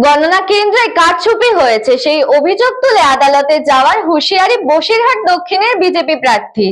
গণনা কেন্দ্রে কারচুপি হয়েছে সেই অভিযোগ তুলে আদালতে যাওয়ার হুঁশিয়ারি বসিরহাট দক্ষিণের বিজেপি প্রার্থী।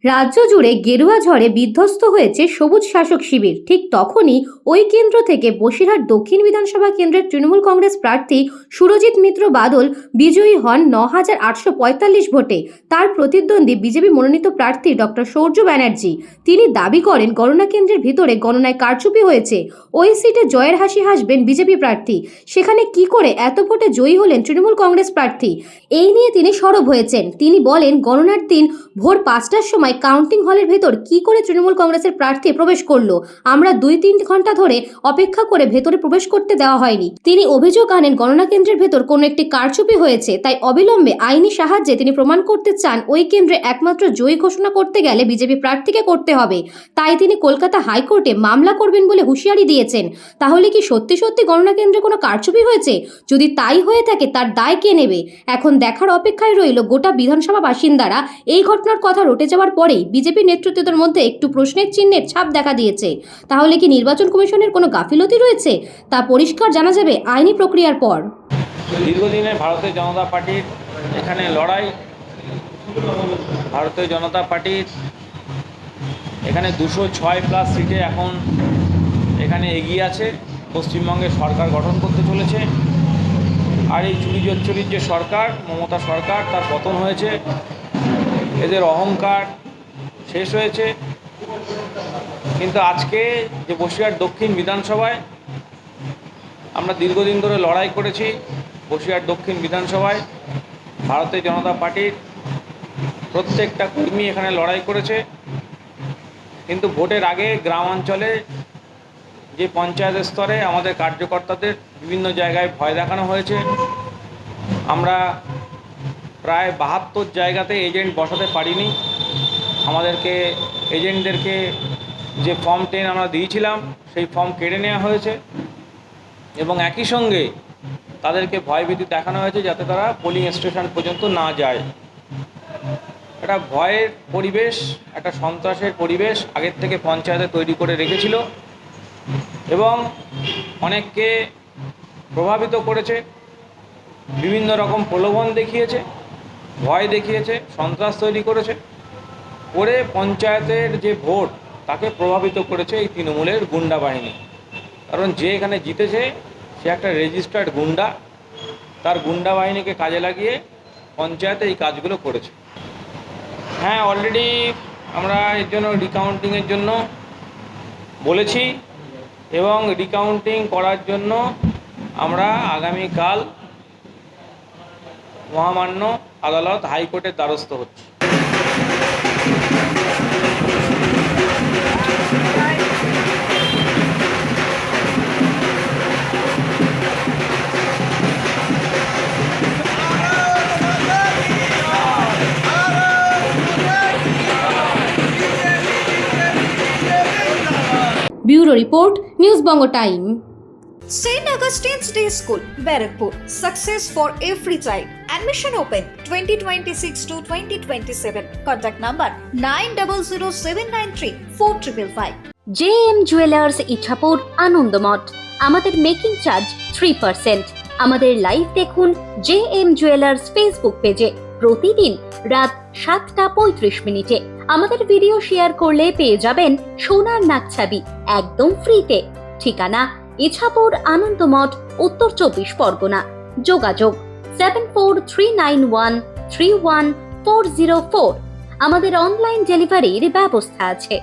রাজ্য জুড়ে গেরুয়া ঝড়ে বিধ্বস্ত হয়েছে সবুজ শাসক শিবির। ঠিক তখনই ওই কেন্দ্র থেকে বসিরহাট দক্ষিণ বিধানসভা কেন্দ্রের তৃণমূল কংগ্রেস প্রার্থী সুরজিৎ মিত্র বাদল বিজয়ী হন ৯,৮৪৫ ভোটে। তার প্রতিদ্বন্দ্বী বিজেপি মনোনীত প্রার্থী ডক্টর সৌর্য ব্যানার্জি। তিনি দাবি করেন গণনা কেন্দ্রের ভিতরে গণনায় কারচুপি হয়েছে। ওই সিটে জয়ের হাসি হাসবেন বিজেপি প্রার্থী। সেখানে কি করে এত ভোটে জয়ী হলেন তৃণমূল কংগ্রেস প্রার্থী, এই নিয়ে তিনি সরব হয়েছেন। তিনি বলেন গণনার দিন ভোর ৫টার সময় কাউন্টিং হলের ভেতর কি করে তৃণমূল কংগ্রেসের প্রার্থী প্রবেশ করলো, আমরা ২-৩ ঘন্টা ধরে অপেক্ষা করে ভেতরে প্রবেশ করতে দেওয়া হয়নি। তিনি অভিযোগ আনেন গণনা কেন্দ্রের ভেতর কোনো একটি কারচুপি হয়েছে, তাই অবিলম্বে আইনি সাহায্যে তিনি প্রমাণ করতে চান ওই কেন্দ্রে একমাত্র জয়ী ঘোষণা করতে গেলে বিজেপি প্রার্থীকে করতে হবে। তাই তিনি কলকাতা হাইকোর্টে মামলা করবেন বলে হুঁশিয়ারি দিয়েছেন। তাহলে কি সত্যি সত্যি গণনা কেন্দ্রে কোনো কারচুপি হয়েছে? যদি তাই হয়ে থাকে তার দায় কে নেবে? এখন দেখার অপেক্ষায় রইল গোটা বিধানসভা বাসিন্দারা। এই ঘটনার কথা রটে যাওয়ার পরেই বিজেপি নেতৃত্বদের মধ্যে একটু প্রশ্নের চিহ্নের ছাপ দেখা দিয়েছে। তাহলে কি নির্বাচন কমিশনের কোনো গাফিলতি রয়েছে? তা পরিষ্কার জানা যাবে আইনি প্রক্রিয়ার পর। দীর্ঘদিনে ভারতীয় জনতা পার্টির এখানে লড়াই, ভারতীয় জনতা পার্টির এখানে 206+ সিটে এখন এখানে এগিয়ে আছে। পশ্চিমবঙ্গে সরকার গঠন করতে চলেছে। আর এই চুরি জচ্চুরির যে সরকার, মমতা সরকার, তার পতন হয়েছে। এদের অহংকার শেষ হয়েছে। কিন্তু আজকে যে বসিরহাট দক্ষিণ বিধানসভায় আমরা দীর্ঘদিন ধরে লড়াই করেছি, বসিরহাট দক্ষিণ বিধানসভায় ভারতীয় জনতা পার্টির প্রত্যেকটা কর্মী এখানে লড়াই করেছে। কিন্তু ভোটের আগে গ্রাম অঞ্চলে যে পঞ্চায়েত স্তরে আমাদের কার্যকর্তাদের বিভিন্ন জায়গায় ভয় দেখানো হয়েছে। আমরা প্রায় 72 জায়গাতে এজেন্ট বসাতে পারিনি। আমাদেরকে এজেন্টদেরকে যে ফর্ম 10 আমরা দিয়েছিলাম সেই ফর্ম কেড়ে নেওয়া হয়েছে এবং একই সঙ্গে তাদেরকে ভয়ভীতি দেখানো হয়েছে যাতে তারা পোলিং স্টেশন পর্যন্ত না যায়। একটা ভয়ের পরিবেশ, একটা সন্ত্রাসের পরিবেশ আগের থেকে পঞ্চায়েতে তৈরি করে রেখেছিল এবং অনেককে প্রভাবিত করেছে। বিভিন্ন রকম প্রলোভন দেখিয়েছে, ভয় দেখিয়েছে, সন্ত্রাস তৈরি করেছে, করে পঞ্চায়েতের যে ভোট তাকে প্রভাবিত করেছে এই তৃণমূলের গুন্ডা বাহিনী। কারণ যে এখানে জিতেছে সে একটা রেজিস্টার্ড গুন্ডা, তার গুন্ডা বাহিনীকে কাজে লাগিয়ে পঞ্চায়েতে এই কাজগুলো করেছে। হ্যাঁ, অলরেডি আমরা এর জন্য রিকাউন্টিংয়ের জন্য বলেছি এবং রিকাউন্টিং করার জন্য আমরা আগামীকাল মহামান্য আদালত হাইকোর্টের দ্বারস্থ হচ্ছি। Bureau report, news Banga time. St. Augustine's Day School, Barakpur. Success for every child. Admission open 2026 to 2027. Contact number 9007934555. JM jewellers Ichapur Anandamath. আমাদের মেকিং চার্জ 3%। আমাদের লাইভ দেখুন JM জুয়েলার্স ফেসবুক পেজে প্রতিদিন রাত 7:35 আমাদের ভিডিও শেয়ার করলে পেয়ে যাবেন সোনার নাকছাবি একদম ফ্রিতে। ঠিকানা ইছাপুর আনন্দমঠ, উত্তর 24 পরগনা। যোগাযোগ 7439131404। আমাদের অনলাইন ডেলিভারির ব্যবস্থা আছে।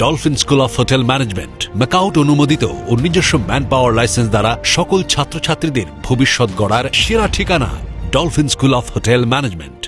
Dolphin school of hotel management MAKAUT অনুমোদিত ও নিজস্ব ম্যান পাওয়ার লাইসেন্স দ্বারা সকল ছাত্রছাত্রীদের ভবিষ্যৎ গড়ার সেরা ঠিকানা dolphin school of hotel management.